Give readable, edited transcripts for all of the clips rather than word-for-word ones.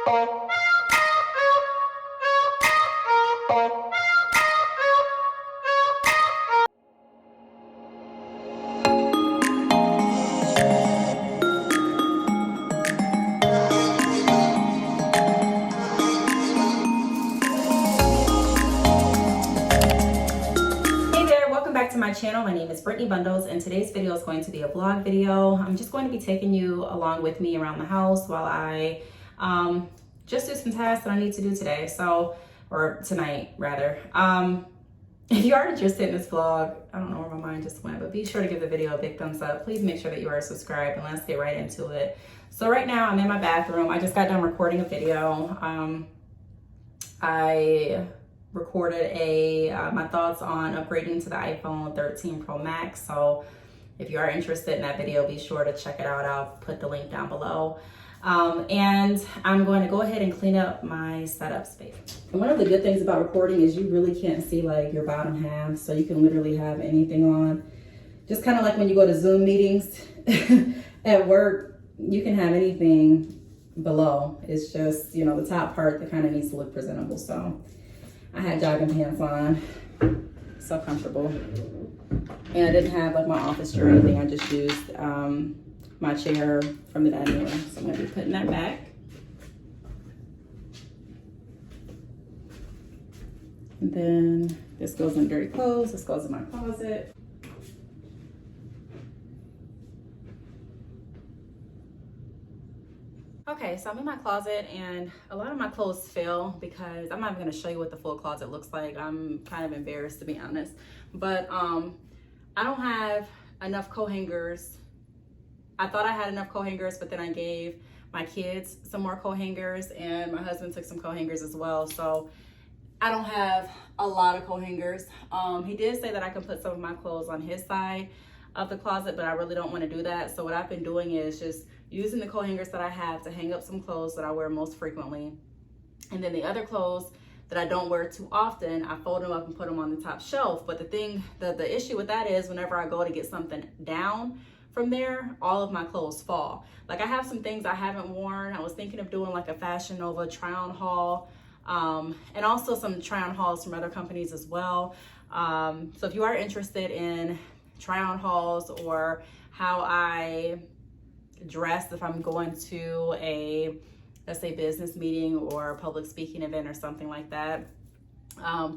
My channel. My name is Brittney Bundles, and today's video is going to be a vlog video. I'm just going to be taking you along with me around the house while I just do some tasks that I need to do today, or tonight rather. If you are interested in this vlog, I don't know where my mind just went, but be sure to give the video a big thumbs up. Please make sure that you are subscribed, and let's get right into it. So right now I'm in my bathroom. I just got done recording a video. I recorded my thoughts on upgrading to the iPhone 13 Pro Max. So if you are interested in that video, be sure to check it out. I'll put the link down below. And I'm going to go ahead and clean up my setup space. And one of the good things about recording is you really can't see like your bottom half. So you can literally have anything on. Just kind of like when you go to Zoom meetings at work, you can have anything below. It's just, you know, the top part that kind of needs to look presentable. So I had jogging pants on, so comfortable. And I didn't have like my office chair or anything. I just used my chair from the dining room. So I'm gonna be putting that back. And then this goes in dirty clothes. This goes in my closet. Okay, so I'm in my closet and a lot of my clothes fell because I'm not even gonna show you what the full closet looks like. I'm kind of embarrassed, to be honest. But I don't have enough coat hangers. I thought I had enough coat hangers, but then I gave my kids some more coat hangers and my husband took some coat hangers as well. So I don't have a lot of coat hangers. He did say that I can put some of my clothes on his side of the closet, but I really don't want to do that. So what I've been doing is just using the coat hangers that I have to hang up some clothes that I wear most frequently. And then the other clothes that I don't wear too often, I fold them up and put them on the top shelf. But the issue with that is whenever I go to get something down from there, all of my clothes fall. Like I have some things I haven't worn. I was thinking of doing like a Fashion Nova try-on haul, and also some try-on hauls from other companies as well. So if you are interested in try-on hauls or how I dress if I'm going to a, let's say, business meeting or a public speaking event or something like that,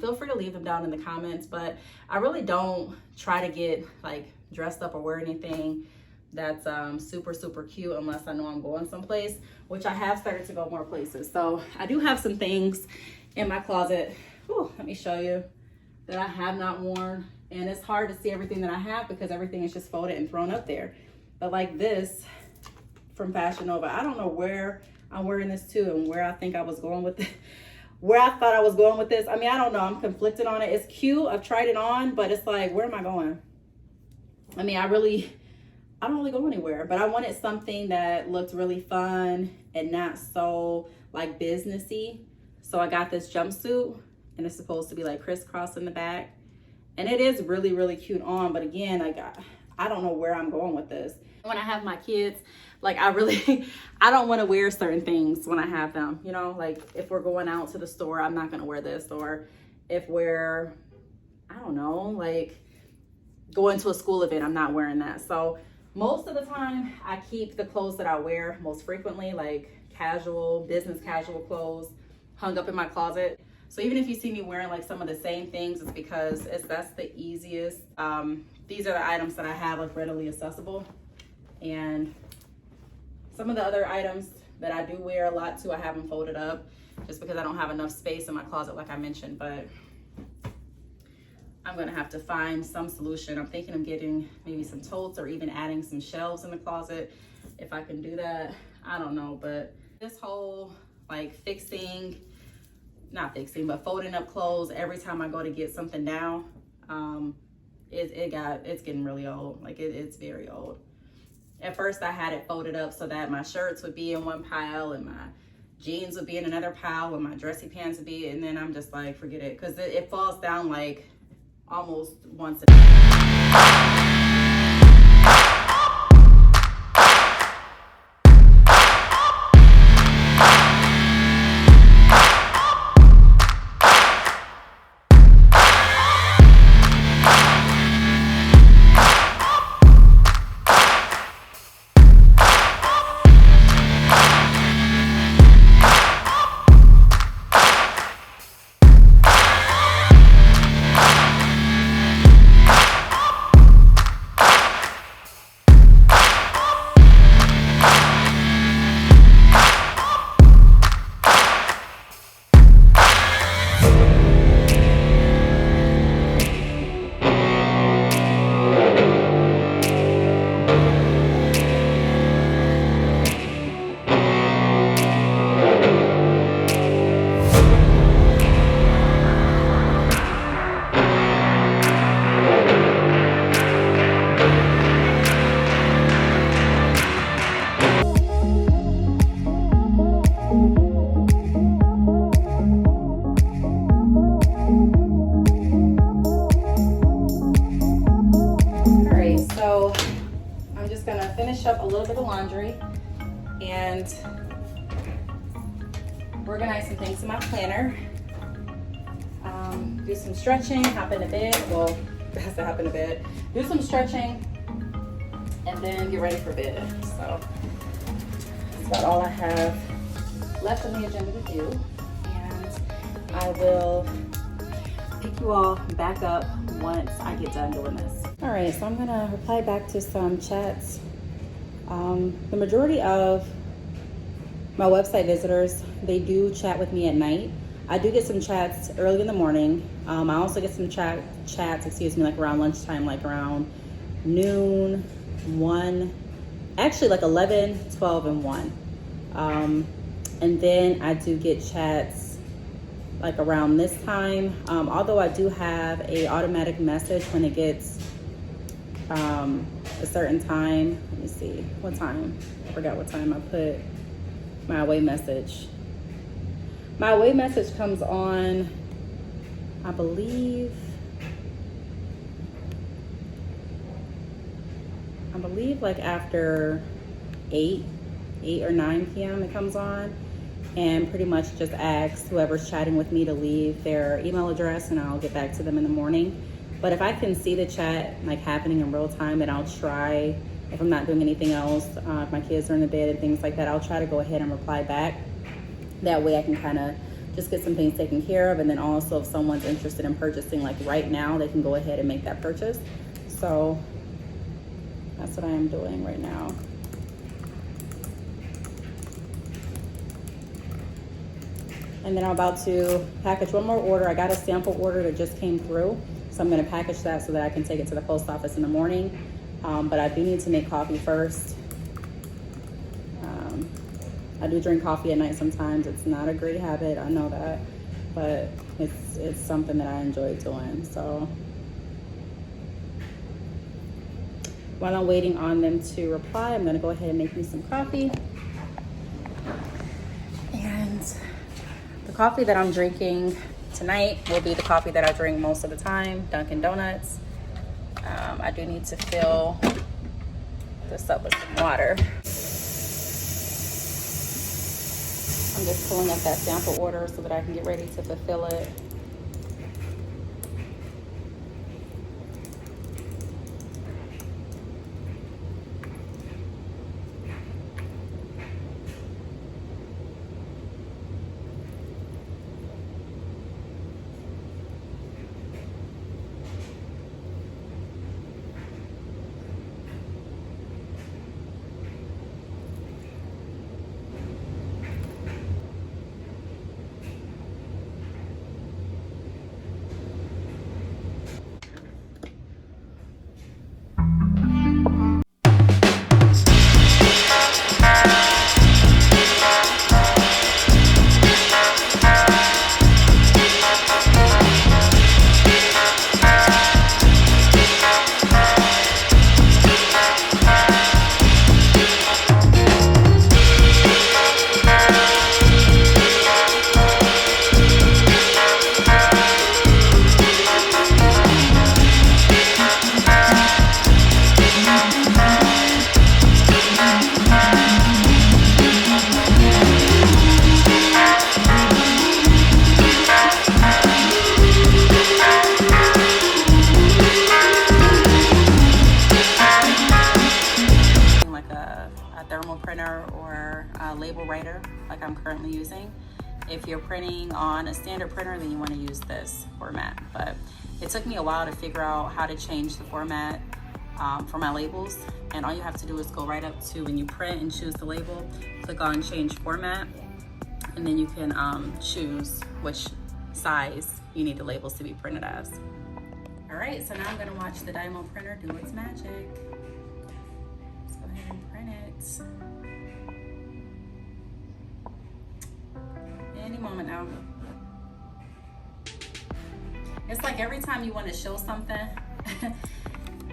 feel free to leave them down in the comments. But I really don't try to get like dressed up or wear anything that's super cute unless I know I'm going someplace, which I have started to go more places. So I do have some things in my closet, let me show you, that I have not worn. And it's hard to see everything that I have because everything is just folded and thrown up there. But like this from Fashion Nova, I don't know where I'm wearing this to and where I think I was going with it, where I thought I was going with this. I mean, I don't know, I'm conflicted on it. It's cute, I've tried it on, but it's like, where am I going? I mean, I don't really go anywhere, but I wanted something that looked really fun and not so like businessy. So I got this jumpsuit and it's supposed to be like crisscross in the back. And it is really cute on, but again, like I don't know where I'm going with this. When I have my kids, like I don't want to wear certain things when I have them, you know, like if we're going out to the store, I'm not going to wear this. Or if we're, I don't know, like going to a school event, I'm not wearing that. So most of the time I keep the clothes that I wear most frequently, like casual, business casual clothes, hung up in my closet. So even if you see me wearing like some of the same things, it's because that's the easiest. These are the items that I have like readily accessible. And some of the other items that I do wear a lot too, I have them folded up just because I don't have enough space in my closet like I mentioned. But I'm gonna have to find some solution. I'm thinking of getting maybe some totes or even adding some shelves in the closet. If I can do that, I don't know. But this whole like but folding up clothes every time I go to get something down, it's getting really old. Like it's very old. At first I had it folded up so that my shirts would be in one pile and my jeans would be in another pile and my dressy pants would be, and then I'm just like, forget it, because it falls down like almost once a day. and organize some things in my planner. Do some stretching, hop into bed. Well, has to hop into bed. Do some stretching, and then get ready for bed. So that's about all I have left on the agenda to do, and I will pick you all back up once I get done doing this. All right, so I'm gonna reply back to some chats. The majority of my website visitors, they do chat with me at night. I do get some chats early in the morning. I also get some chats, excuse me, like around lunchtime, like around noon, 1, actually like 11, 12, and 1. And then I do get chats like around this time. Although I do have a automatic message when it gets a certain time. Let me see, what time? I forgot what time I put my away message. My away message comes on, I believe like after 8 or 9 p.m. it comes on, and pretty much just asks whoever's chatting with me to leave their email address, and I'll get back to them in the morning. But if I can see the chat like happening in real time, then I'll try, if I'm not doing anything else, if my kids are in the bed and things like that, I'll try to go ahead and reply back. That way I can kind of just get some things taken care of. And then also if someone's interested in purchasing like right now, they can go ahead and make that purchase. So that's what I am doing right now. And then I'm about to package one more order. I got a sample order that just came through. So I'm gonna package that so that I can take it to the post office in the morning. But I do need to make coffee first. I do drink coffee at night sometimes. It's not a great habit, I know that, but it's something that I enjoy doing. So while I'm waiting on them to reply, I'm gonna go ahead and make me some coffee. And the coffee that I'm drinking tonight will be the coffee that I drink most of the time, Dunkin' Donuts. I do need to fill this up with some water. I'm just pulling up that sample order so that I can get ready to fulfill it. Label writer like I'm currently using. If you're printing on a standard printer, then you want to use this format. But it took me a while to figure out how to change the format for my labels, and all you have to do is go right up to when you print and choose the label, click on change format, and then you can choose which size you need the labels to be printed as. All right, so now I'm gonna watch the Dymo printer do its magic. Let's go ahead and print it. Any moment now. It's like every time you want to show something,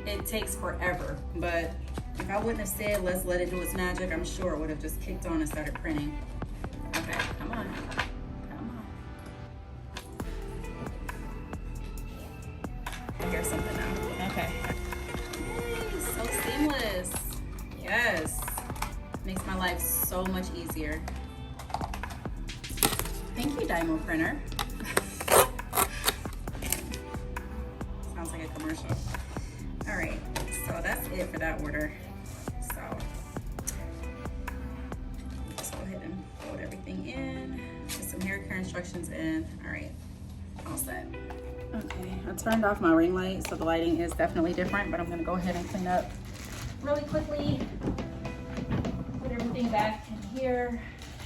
it takes forever. But if I wouldn't have said, let's let it do its magic, I'm sure it would have just kicked on and started printing. Okay, come on. Come on. Here's something now. Okay. Yay, so seamless. Yes. Makes my life life so much easier. Thank you, Dymo Printer. Sounds like a commercial. All right, so that's it for that order. So let's go ahead and fold everything in. Put some hair care instructions in. All right, all set. Okay, I turned off my ring light, so the lighting is definitely different, but I'm gonna go ahead and clean up really quickly. Put everything back in here.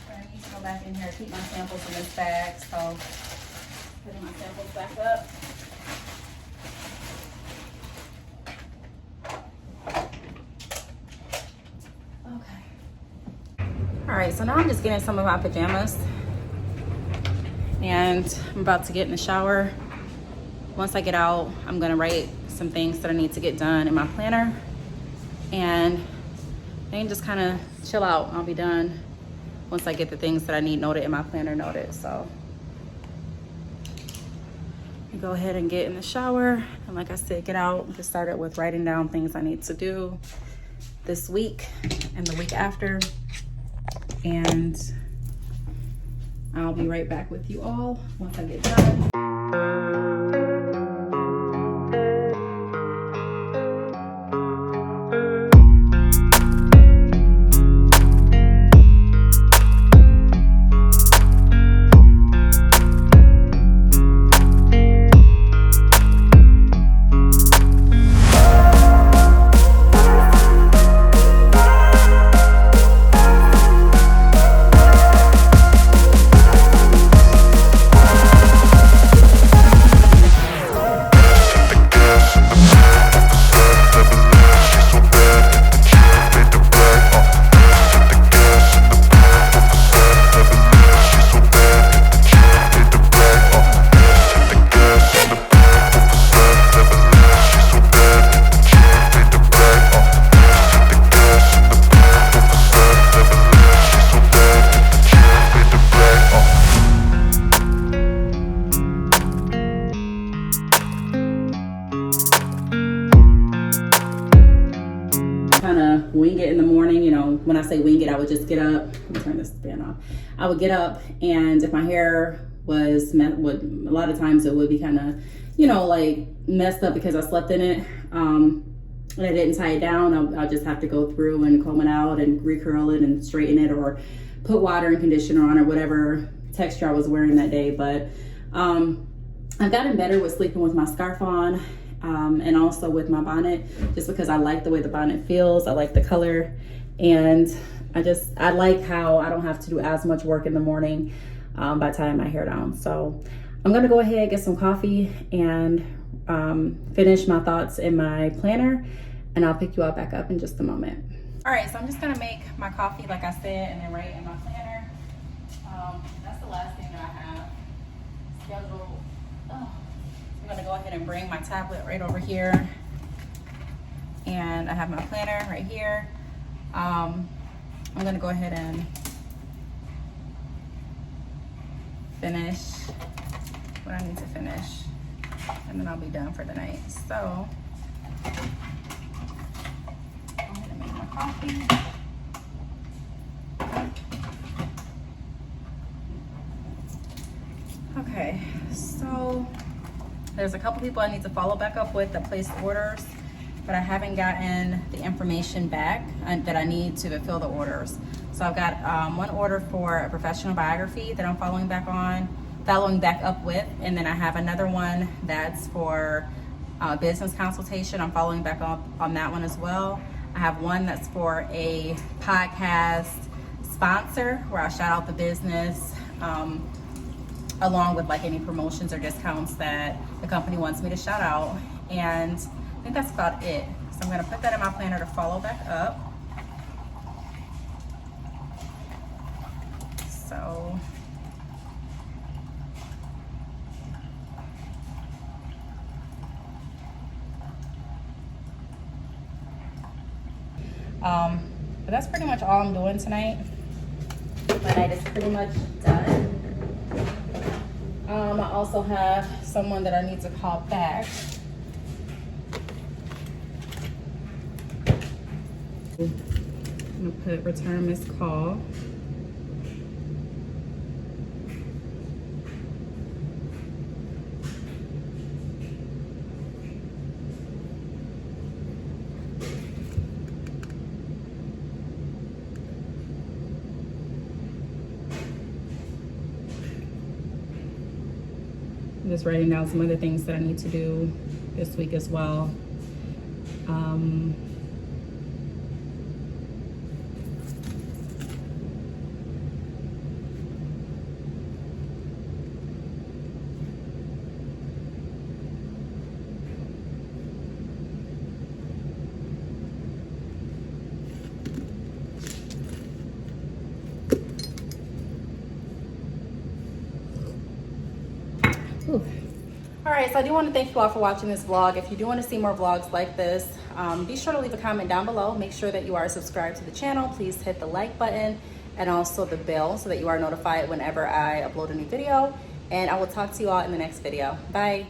I need to go back in here, keep my samples in this bag, so putting my samples back up. Okay. All right, so now I'm just getting some of my pajamas, and I'm about to get in the shower. Once I get out, I'm gonna write some things that I need to get done in my planner, and then just kind of chill out. I'll be done once I get the things that I need noted in my planner noted. So go ahead and get in the shower, and like I said, get out, get started with writing down things I need to do this week and the week after, and I'll be right back with you all once I get done. Wing it in the morning. You know, when I say wing it, I would just get up. Let me turn this fan off. I would get up, and if my hair was a lot of times it would be kind of, you know, like messed up because I slept in it, and I didn't tie it down. I'll just have to go through and comb it out and recurl it and straighten it, or put water and conditioner on, or whatever texture I was wearing that day. But I've gotten better with sleeping with my scarf on. And also with my bonnet, just because I like the way the bonnet feels. I like the color, and I like how I don't have to do as much work in the morning by tying my hair down. So I'm gonna go ahead, get some coffee, and finish my thoughts in my planner, and I'll pick you all back up in just a moment. All right, so I'm just gonna make my coffee like I said, and then write in my planner. That's the last thing that I have scheduled. I'm gonna go ahead and bring my tablet right over here, and I have my planner right here. I'm gonna go ahead and finish what I need to finish, and then I'll be done for the night. So I'm gonna make my coffee. Okay, so there's a couple people I need to follow back up with that placed orders, but I haven't gotten the information back that I need to fulfill the orders. So I've got one order for a professional biography that I'm following back up with, and then I have another one that's for business consultation. I'm following back up on that one as well. I have one that's for a podcast sponsor where I shout out the business, along with like any promotions or discounts that the company wants me to shout out. And I think that's about it. So I'm gonna put that in my planner to follow back up. So but that's pretty much all I'm doing tonight. My night is pretty much done. I also have someone that I need to call back. I'm gonna put return missed call. I'm just writing down some other things that I need to do this week as well. Whew. All right, so I do want to thank you all for watching this vlog. If you do want to see more vlogs like this, be sure to leave a comment down below. Make sure that you are subscribed to the channel. Please hit the like button and also the bell so that you are notified whenever I upload a new video. And I will talk to you all in the next video. Bye.